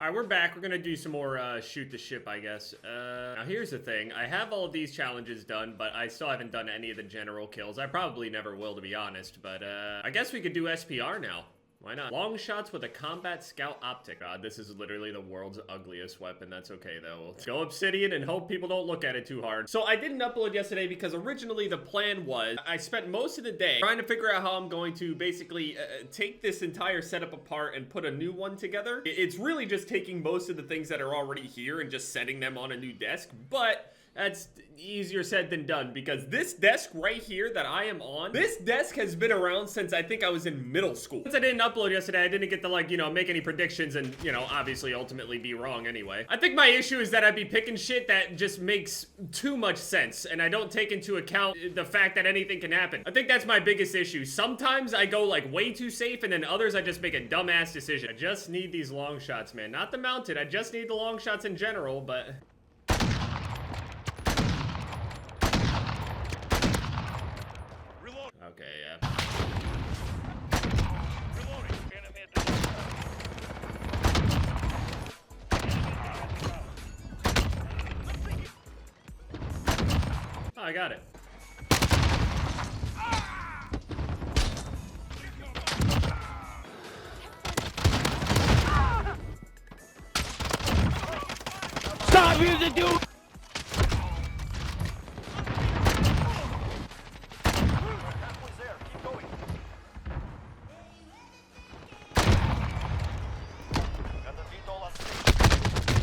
All right, we're back. We're gonna do some more shoot the ship, I guess. Now here's the thing. I have all of these challenges done, but I still haven't done any of the general kills. I probably never will, to be honest, but I guess we could do SPR now. Why not? Long shots with a combat scout optic. God, this is literally the world's ugliest weapon. That's okay, though. Let's go Obsidian and hope people don't look at it too hard. So I didn't upload yesterday because originally the plan was I spent most of the day trying to figure out how I'm going to basically take this entire setup apart and put a new one together. It's really just taking most of the things that are already here and just setting them on a new desk, but that's easier said than done because this desk right here that I am on, this desk has been around since I think I was in middle school. Since I didn't upload yesterday, I didn't get to, like, you know, make any predictions and, you know, obviously ultimately be wrong anyway. I think my issue is that I'd be picking shit that just makes too much sense and I don't take into account the fact that anything can happen. I think that's my biggest issue. Sometimes I go like way too safe and then others I just make a dumbass decision. I just need these long shots, man. Not the mounted, I just need the long shots in general, but... Okay, yeah. Oh, I got it. Stop using dude!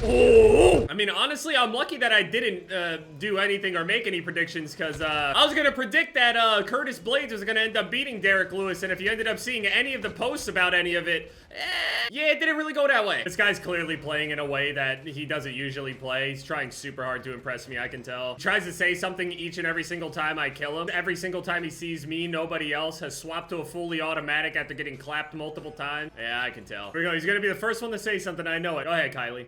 Oh! I mean, honestly, I'm lucky that I didn't do anything or make any predictions because I was going to predict that Curtis Blades was going to end up beating Derek Lewis, and if you ended up seeing any of the posts about any of it, yeah, it didn't really go that way. This guy's clearly playing in a way that he doesn't usually play. He's trying super hard to impress me, I can tell. He tries to say something each and every single time I kill him. Every single time he sees me, nobody else has swapped to a fully automatic after getting clapped multiple times. Yeah, I can tell. Here we go. He's going to be the first one to say something. I know it. Go ahead, Kylie.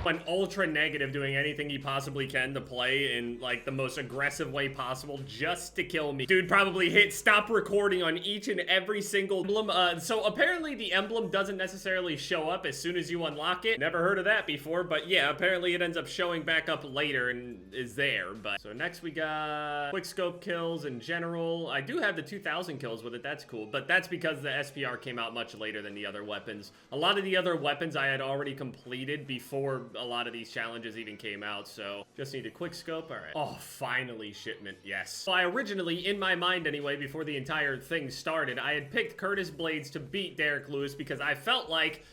An ultra negative doing anything he possibly can to play in like the most aggressive way possible just to kill me. Dude probably hit stop recording on each and every single emblem. So apparently the emblem doesn't necessarily show up as soon as you unlock it. Never heard of that before, but yeah, apparently it ends up showing back up later and is there. But so next we got quick scope kills in general. I do have the 2000 kills with it. That's cool, but that's because the SPR came out much later than the other weapons. A lot of the other weapons I had already completed before a lot of these challenges even came out, so just need a quick scope. All right. Oh, finally, shipment. Yes. Well, I originally, in my mind anyway, before the entire thing started, I had picked Curtis Blades to beat Derek Lewis because I felt like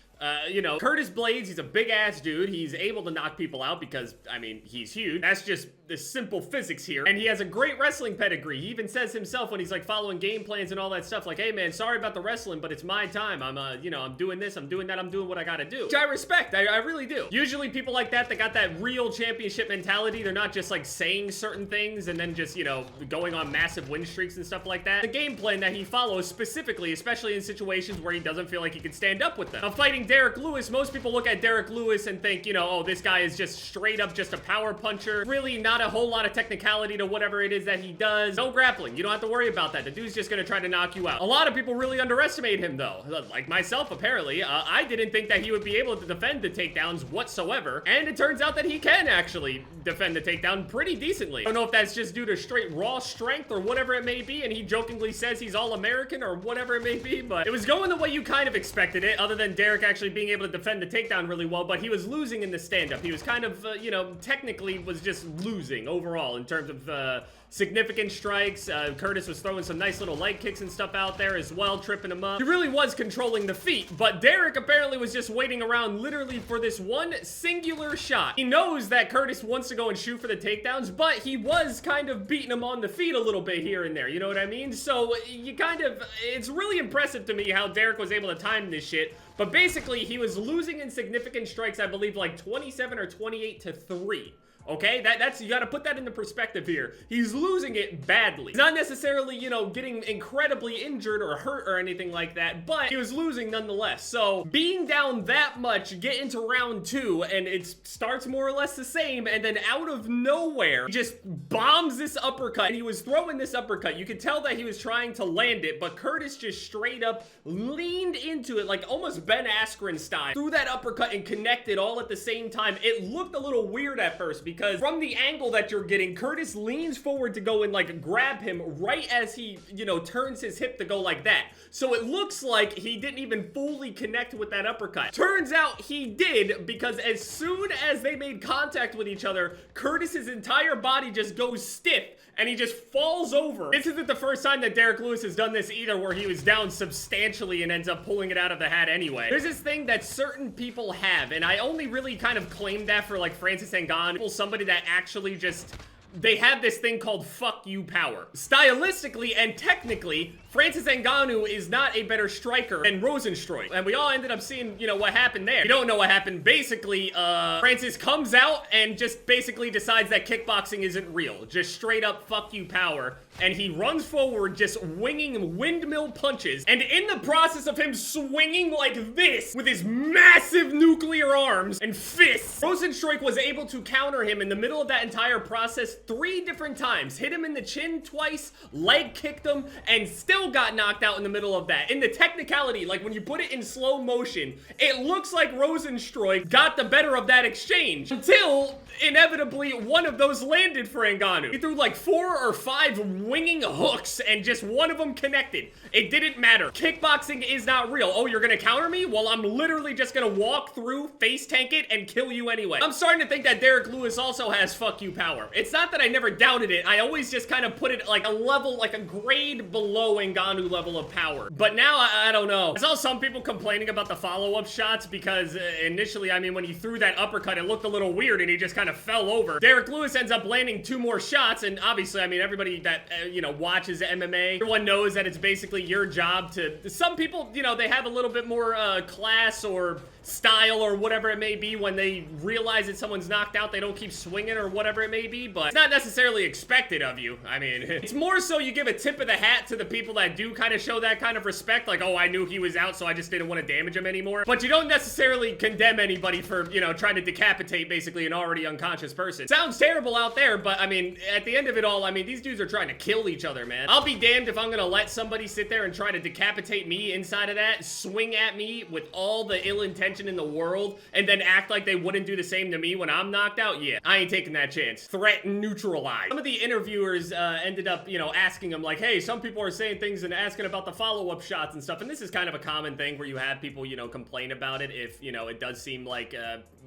you know, Curtis Blades, he's a big ass dude. He's able to knock people out because, I mean, he's huge. That's just the simple physics here. And he has a great wrestling pedigree. He even says himself when he's like following game plans and all that stuff, like, hey man, sorry about the wrestling, but it's my time. I'm, you know, I'm doing this, I'm doing that, I'm doing what I gotta do. Which I respect, I really do. Usually people like that got that real championship mentality. They're not just like saying certain things and then just, you know, going on massive win streaks and stuff like that. The game plan that he follows specifically, especially in situations where he doesn't feel like he can stand up with them. Now, fighting Derek Lewis, most people look at Derek Lewis and think, you know, oh, this guy is just straight up just a power puncher. Really not a whole lot of technicality to whatever it is that he does. No grappling. You don't have to worry about that. The dude's just gonna try to knock you out. A lot of people really underestimate him though. Like myself, apparently. I didn't think that he would be able to defend the takedowns whatsoever. And it turns out that he can actually defend the takedown pretty decently. I don't know if that's just due to straight raw strength or whatever it may be. And he jokingly says he's all-American or whatever it may be. But it was going the way you kind of expected it, other than Derek actually being able to defend the takedown really well. But he was losing in the stand-up. He was kind of, you know, technically was just losing overall in terms of significant strikes. Curtis was throwing some nice little leg kicks and stuff out there as well, tripping him up. He really was controlling the feet, but Derek apparently was just waiting around literally for this one singular shot. He knows that Curtis wants to go and shoot for the takedowns, but he was kind of beating him on the feet a little bit here and there, you know what I mean? So you kind of, it's really impressive to me how Derek was able to time this shit, but basically he was losing in significant strikes, I believe like 27 or 28 to 3. okay? That's, you gotta put that into perspective here. He's losing it badly. He's not necessarily, you know, getting incredibly injured or hurt or anything like that, but he was losing nonetheless. So being down that much, get into round 2, and it starts more or less the same, and then out of nowhere, he just bombs this uppercut, and he was throwing this uppercut. You could tell that he was trying to land it, but Curtis just straight up leaned into it, like almost Ben Askren style, threw that uppercut and connected all at the same time. It looked a little weird at first, because from the angle that you're getting, Curtis leans forward to go and like grab him right as he, you know, turns his hip to go like that. So it looks like he didn't even fully connect with that uppercut. Turns out he did, because as soon as they made contact with each other, Curtis's entire body just goes stiff and he just falls over. This isn't the first time that Derek Lewis has done this either, where he was down substantially and ends up pulling it out of the hat anyway. There's this thing that certain people have, and I only really kind of claimed that for like Francis Ngannou, somebody that actually just, they have this thing called fuck you power. Stylistically and technically, Francis Ngannou is not a better striker than Rosenstruik. And we all ended up seeing, you know, what happened there. You don't know what happened. Basically, Francis comes out and just basically decides that kickboxing isn't real. Just straight up fuck you power. And he runs forward just winging windmill punches. And in the process of him swinging like this with his massive nuclear arms and fists, Rosenstruik was able to counter him in the middle of that entire process 3 different times. Hit him in the chin twice, leg kicked him, and still got knocked out in the middle of that. In the technicality, like when you put it in slow motion, it looks like Rosenstruik got the better of that exchange until inevitably one of those landed for Ngannou. He threw like 4 or 5 winging hooks and just one of them connected. It didn't matter. Kickboxing is not real. Oh, you're gonna counter me? Well, I'm literally just gonna walk through, face tank it, and kill you anyway. I'm starting to think that Derek Lewis also has fuck you power. It's not that I never doubted it. I always just kind of put it like a level, like a grade below Ngannou level of power. But now, I don't know. I saw some people complaining about the follow-up shots because initially, I mean, when he threw that uppercut, it looked a little weird and he just kind of fell over. Derek Lewis ends up landing 2 more shots, and obviously, I mean, everybody that, you know, watches MMA, everyone knows that it's basically your job to, some people, you know, they have a little bit more class or style or whatever it may be. When they realize that someone's knocked out, they don't keep swinging or whatever it may be, but it's not necessarily expected of you. I mean, it's more so you give a tip of the hat to the people that do kind of show that kind of respect, like, oh, I knew he was out, so I just didn't want to damage him anymore. But you don't necessarily condemn anybody for, you know, trying to decapitate basically an already unconscious person. Sounds terrible out there, but I mean, at the end of it all, I mean, these dudes are trying to kill each other, man. I'll be damned if I'm gonna let somebody sit there and try to decapitate me inside of that, swing at me with all the ill intention in the world, and then act like they wouldn't do the same to me when I'm knocked out. Yeah, I ain't taking that chance. Threat neutralized. Some of the interviewers ended up, you know, asking him like, hey, some people are saying things and asking about the follow-up shots and stuff, and this is kind of a common thing where you have people, you know, complain about it if, you know, it does seem like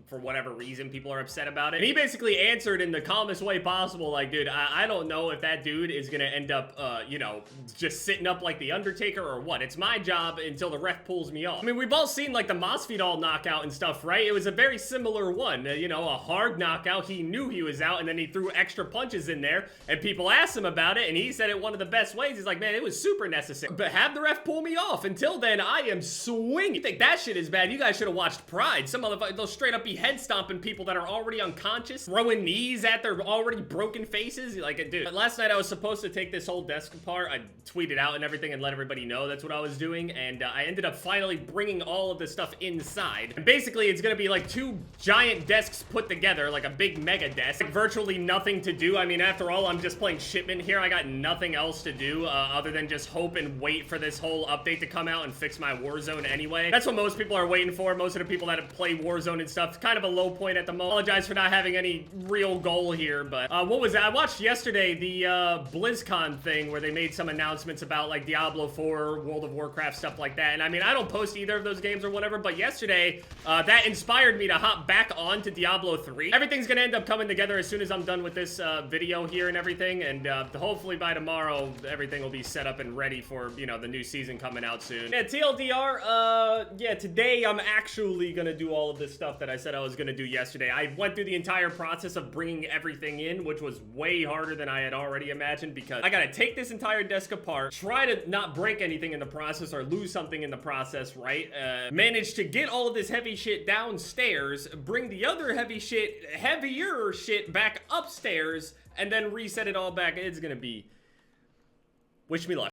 for whatever reason people are upset about it. And he basically answered in the calmest way possible, like, dude, I don't know if that dude is gonna end up you know, just sitting up like the Undertaker or what. It's my job until the ref pulls me off. I mean, we've all seen like the Masvidal knockout and stuff, right? It was a very similar one, you know, a hard knockout. He knew he was out, and then he threw extra punches in there, and people asked him about it, and he said it one of the best ways. He's like, man, it was super necessary, but have the ref pull me off. Until then, I am swinging. You think that shit is bad? You guys should have watched Pride. Some of they'll straight up be head stomping people that are already unconscious, throwing knees at their already broken faces. Like, dude, but last night I was supposed to take this whole desk apart. I tweeted out and everything and let everybody know that's what I was doing, and I ended up finally bringing all of this stuff inside. And basically, it's gonna be like 2 giant desks put together, like a big mega desk. Like, virtually nothing to do. I mean, after all, I'm just playing Shipment here. I got nothing else to do other than just hope and wait for this whole update to come out and fix my Warzone anyway. That's what most people are waiting for. Most of the people that play Warzone and stuff, kind of a low point at the moment. Apologize for not having any real goal here, but what was that? I watched yesterday the BlizzCon thing where they made some announcements about like Diablo 4, World of Warcraft, stuff like that. And I mean, I don't post either of those games or whatever, but yesterday that inspired me to hop back on to Diablo 3. Everything's gonna end up coming together as soon as I'm done with this video here and everything, and hopefully by tomorrow everything will be set up and ready for, you know, the new season coming out soon. Yeah, TLDR, yeah, today I'm actually gonna do all of this stuff that I said I was gonna do yesterday. I went through the entire process of bringing everything in, which was way harder than I had already imagined, because I gotta take this entire desk apart, try to not break anything in the process or lose something in the process, right? Manage to get all of this heavy shit downstairs, bring the other heavier shit back upstairs, and then reset it all back. It's gonna be... Wish me luck.